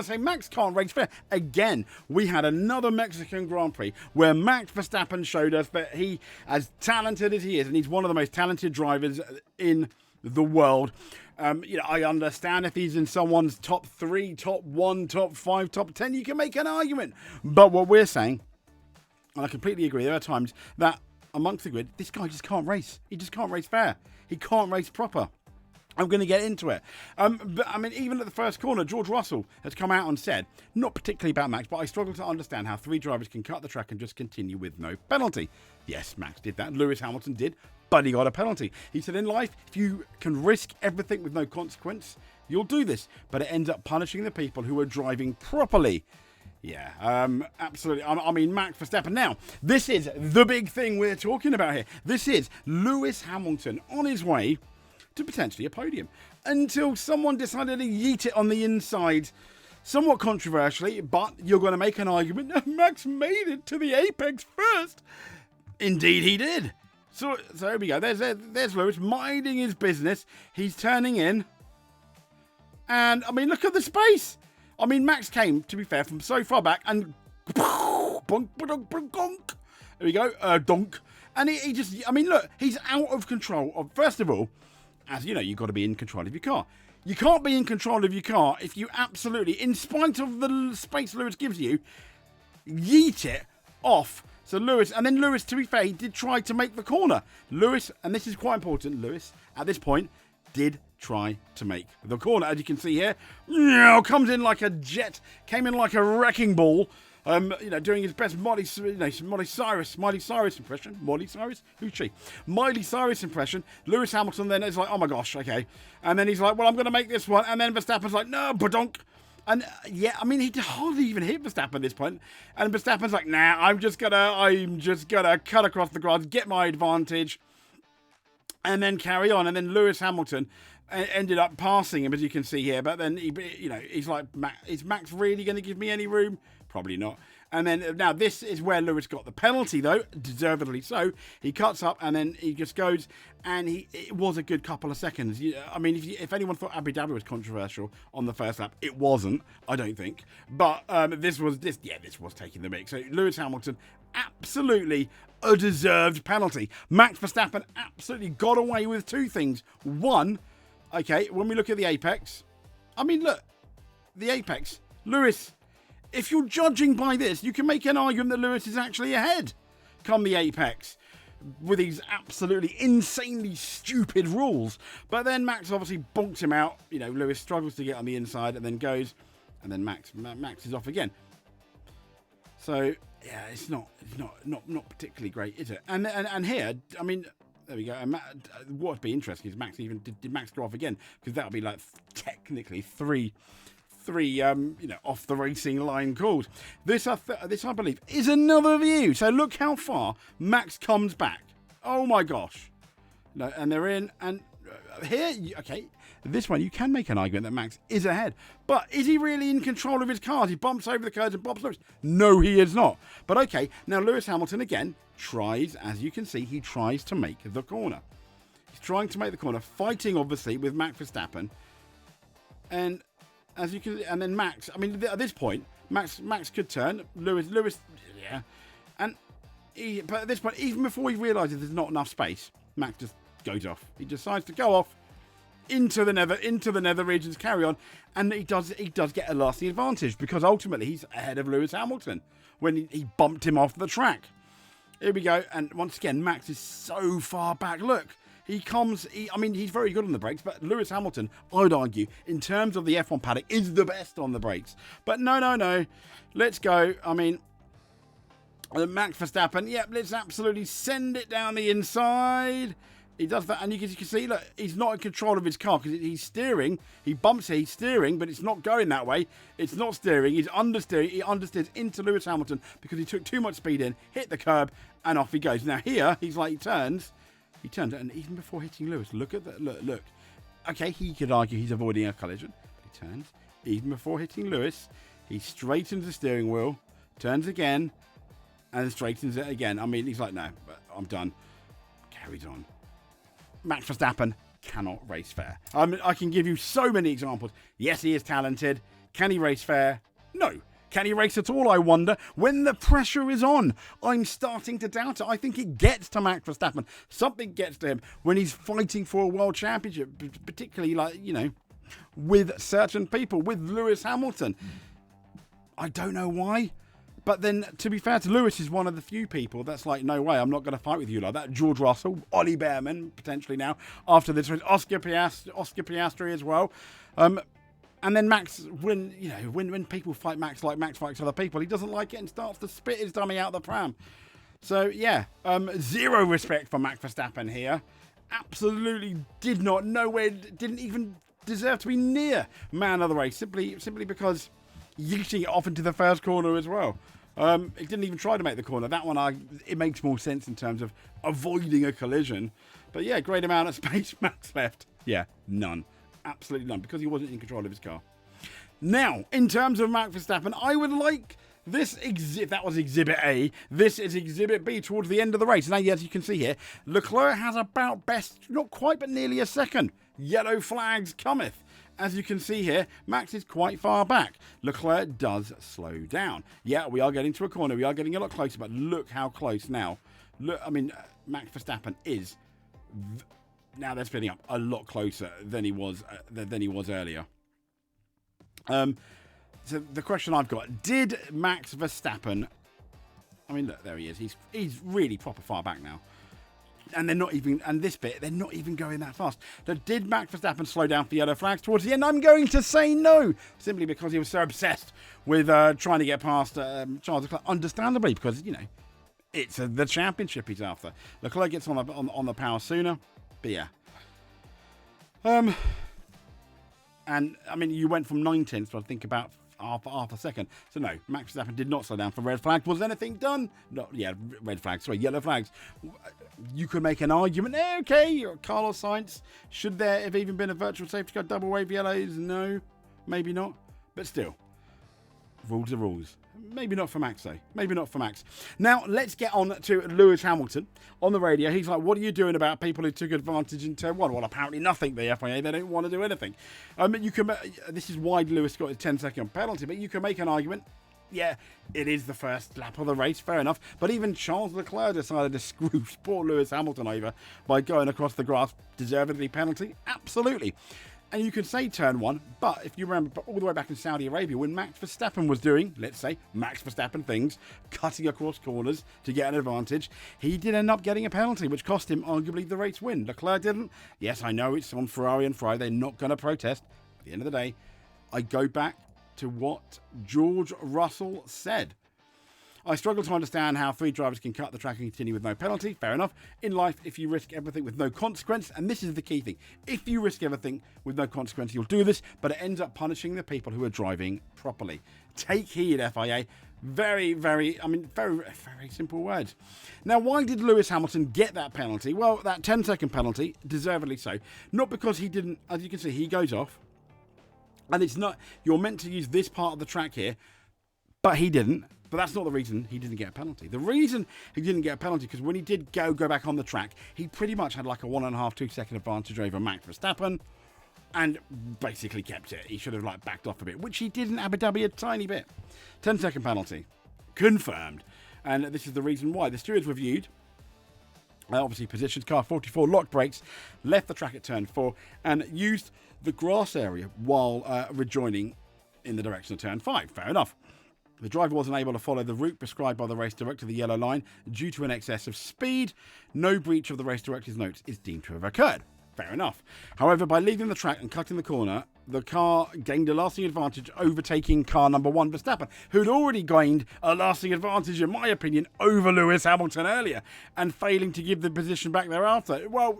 say Max can't race fair. Again, we had another Mexican Grand Prix where Max Verstappen showed us that he, as talented as he is, and he's one of the most talented drivers in the world. I understand if he's in someone's top 3, top 1, top 5, top 10, you can make an argument. But what we're saying, and I completely agree, there are times that amongst the grid, this guy just can't race. He just can't race fair. He can't race proper. I'm going to get into it. But I mean, even at the first corner, George Russell has come out and said, not particularly about Max, but I struggle to understand how 3 drivers can cut the track and just continue with no penalty. Yes, Max did that. Lewis Hamilton did, but he got a penalty. He said, in life, if you can risk everything with no consequence, you'll do this. But it ends up punishing the people who are driving properly. Yeah, absolutely. I mean, Max Verstappen. Now, this is the big thing we're talking about here. This is Lewis Hamilton on his way to potentially a podium, until someone decided to yeet it on the inside, somewhat controversially, but you're going to make an argument. Max made it to the apex first. Indeed he did. So here we go. There's Lewis minding his business. He's turning in, and I mean, look at the space. I mean, Max came, to be fair, from so far back, and bonk, bonk. There we go, donk. And he just, I mean, look, he's out of control. First of all, as you know, you've got to be in control of your car. You can't be in control of your car if you absolutely, in spite of the space Lewis gives you, yeet it off. So Lewis, and then Lewis, to be fair, he did try to make the corner. Lewis, and this is quite important, Lewis, at this point, did try to make the corner. As you can see here, comes in like a jet, came in like a wrecking ball. Doing his best Miley Cyrus impression. Miley Cyrus? Who's she? Miley Cyrus impression. Lewis Hamilton then is like, oh my gosh, okay. And then he's like, well, I'm going to make this one. And then Verstappen's like, no, badonk. And yeah, I mean, he hardly even hit Verstappen at this point. And Verstappen's like, nah, I'm just gonna cut across the grass, get my advantage, and then carry on. And then Lewis Hamilton ended up passing him, as you can see here. But then he's like, is Max really going to give me any room? Probably not. And then now this is where Lewis got the penalty, though, deservedly so. He cuts up and then he just goes, and it was a good couple of seconds. I mean, if anyone thought Abu Dhabi was controversial on the first lap, it wasn't, I don't think. But this was taking the mix. So Lewis Hamilton, absolutely a deserved penalty. Max Verstappen absolutely got away with 2 things. One, okay, when we look at the apex, I mean, look, the apex, Lewis. If you're judging by this, you can make an argument that Lewis is actually ahead come the apex with these absolutely insanely stupid rules. But then Max obviously bonks him out. Lewis struggles to get on the inside and then goes, and then Max is off again. So yeah, it's not particularly great, is it? And here, I mean, there we go. And what would be interesting is Max did Max go off again, because that would be like technically three off the racing line calls. This I believe is another view. So look how far Max comes back. Oh my gosh. No, and they're in, and here, okay, this one you can make an argument that Max is ahead, but is he really in control of his cars? He bumps over the curves and bumps Lewis. No, he is not. But okay, now Lewis Hamilton again tries, as you can see, he tries to make the corner. He's trying to make the corner, fighting obviously with Max Verstappen, and as you can, and then Max. I mean, at this point, Max could turn. Lewis, yeah, but at this point, even before he realises there's not enough space, Max just goes off. He decides to go off into the nether regions, carry on, and he does get a lasting advantage, because ultimately he's ahead of Lewis Hamilton when he bumped him off the track. Here we go, and once again, Max is so far back. Look. I mean, he's very good on the brakes, but Lewis Hamilton, I'd argue, in terms of the F1 paddock, is the best on the brakes. But no. Let's go. I mean, Max Verstappen, yep, let's absolutely send it down the inside. He does that, and you can see, look, he's not in control of his car, because he's steering. He bumps it, he's steering, but it's not going that way. It's not steering, he's understeering. He understeers into Lewis Hamilton because he took too much speed in, hit the curb, and off he goes. Now here, he's like, he turns, and even before hitting Lewis, look at that, look. Okay, he could argue he's avoiding a collision. But he turns, even before hitting Lewis, he straightens the steering wheel, turns again, and straightens it again. I mean, he's like, no, I'm done. Carries on. Max Verstappen cannot race fair. I mean, I can give you so many examples. Yes, he is talented. Can he race fair? No. Can he race at all, I wonder? When the pressure is on, I'm starting to doubt it. I think it gets to Max Verstappen. Something gets to him when he's fighting for a world championship, particularly, like, you know, with certain people, with Lewis Hamilton. I don't know why. But then, to be fair to Lewis, is one of the few people that's like, no way, I'm not going to fight with you like that. George Russell, Ollie Behrman, potentially now, after this, Oscar Piastri as well. And then Max, when people fight Max like Max fights other people, he doesn't like it and starts to spit his dummy out the pram. So, yeah, zero respect for Max Verstappen here. Absolutely did not, nowhere, didn't even deserve to be near man of the race, simply because yeeting it off into the first corner as well. It didn't even try to make the corner. That one, it makes more sense in terms of avoiding a collision. But, yeah, great amount of space Max left. Yeah, none. Absolutely none, because he wasn't in control of his car. Now, in terms of Max Verstappen, I would like this that was Exhibit A. This is Exhibit B towards the end of the race. Now, as you can see here, Leclerc has about best, not quite, but nearly a second. Yellow flags cometh. As you can see here, Max is quite far back. Leclerc does slow down. Yeah, we are getting to a corner. We are getting a lot closer, but look how close now. Look, I mean, Max Verstappen is... now they're speeding up a lot closer than he was earlier. So the question I've got: did Max Verstappen? I mean, look, there he is. He's really proper far back now, and they're not even. And this bit, they're not even going that fast. So did Max Verstappen slow down for yellow flags towards the end? I'm going to say no, simply because he was so obsessed with trying to get past Charles Leclerc. Understandably, because you know it's the championship he's after. Leclerc gets on the power sooner. But yeah. And I mean, you went from 9/10, so I think about half a second. So no, Max Verstappen did not slow down for red flag. Was anything done? No, yeah, red flags. Sorry, yellow flags. You could make an argument. Okay, Carlos Sainz. Should there have even been a virtual safety car? Double wave yellows? No, maybe not. But still, rules are rules. Maybe not for Max, though. Maybe not for Max. Now, let's get on to Lewis Hamilton on the radio. He's like, what are you doing about people who took advantage in turn one? Well, apparently nothing, the FIA. They don't want to do anything. This is why Lewis got a 10-second penalty, but you can make an argument. Yeah, it is the first lap of the race, fair enough. But even Charles Leclerc decided to screw poor Lewis Hamilton over by going across the grass. Deservedly penalty? Absolutely. And you can say turn one, but if you remember all the way back in Saudi Arabia, when Max Verstappen was doing, let's say, Max Verstappen things, cutting across corners to get an advantage, he did end up getting a penalty, which cost him arguably the race win. Leclerc didn't. Yes, I know it's on Ferrari and Ferrari. They're not going to protest. At the end of the day, I go back to what George Russell said. I struggle to understand how three drivers can cut the track and continue with no penalty. Fair enough. In life, if you risk everything with no consequence, and this is the key thing, if you risk everything with no consequence, you'll do this, but it ends up punishing the people who are driving properly. Take heed, FIA. Very, very simple words. Now, why did Lewis Hamilton get that penalty? Well, that 10-second penalty, deservedly so. Not because he didn't, as you can see, he goes off. And it's not, you're meant to use this part of the track here, but he didn't. But that's not the reason he didn't get a penalty. The reason he didn't get a penalty, because when he did go back on the track, he pretty much had like a 1.5-2 second advantage over Max Verstappen and basically kept it. He should have like backed off a bit, which he did in Abu Dhabi a tiny bit. 10-second penalty. Confirmed. And this is the reason why. The stewards reviewed, obviously positions, car 44, locked brakes, left the track at turn 4 and used the grass area while rejoining in the direction of turn 5. Fair enough. The driver wasn't able to follow the route prescribed by the race director, the yellow line, due to an excess of speed. No breach of the race director's notes is deemed to have occurred. Fair enough. However, by leaving the track and cutting the corner, the car gained a lasting advantage, overtaking car number 1, Verstappen, who'd already gained a lasting advantage, in my opinion, over Lewis Hamilton earlier, and failing to give the position back thereafter. Well,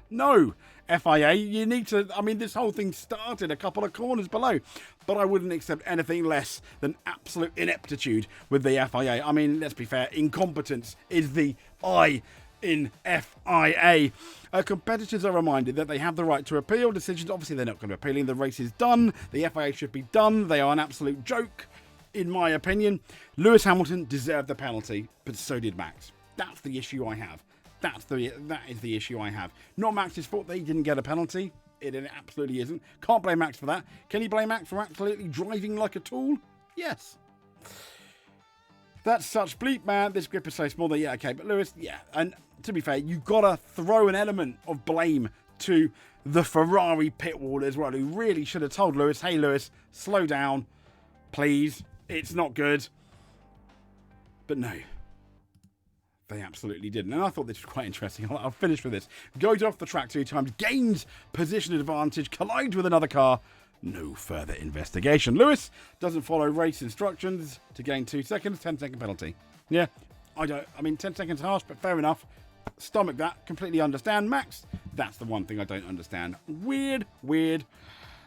no, FIA, you need to... I mean, this whole thing started a couple of corners below, but I wouldn't accept anything less than absolute ineptitude with the FIA. I mean, let's be fair, incompetence is the I in FIA. Competitors are reminded that they have the right to appeal decisions. Obviously, they're not going to be appealing. The race is done. The FIA should be done. They are an absolute joke, in my opinion. Lewis Hamilton deserved the penalty, but so did Max. That's the issue I have. That is the issue I have. Not Max's fault that he didn't get a penalty. it absolutely isn't. Can't blame Max for that. Can you blame Max for absolutely driving like a tool? Yes. That's such bleep, man. This grip is so small that, yeah, okay. But Lewis, yeah. And to be fair, you've got to throw an element of blame to the Ferrari pit wall as well, who really should have told Lewis, hey, Lewis, slow down, please. It's not good. But no. They absolutely didn't. And I thought this was quite interesting. I'll finish with this. Goes off the track 2 times, gains position advantage, collides with another car. No further investigation. Lewis doesn't follow race instructions to gain 2 seconds, 10-second penalty. Yeah, I mean, 10 seconds harsh, but fair enough. Stomach that, completely understand. Max, that's the one thing I don't understand. Weird.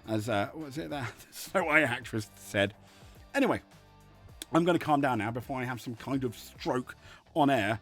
As, what was it that Snow White actress said. Anyway, I'm going to calm down now before I have some kind of stroke on air.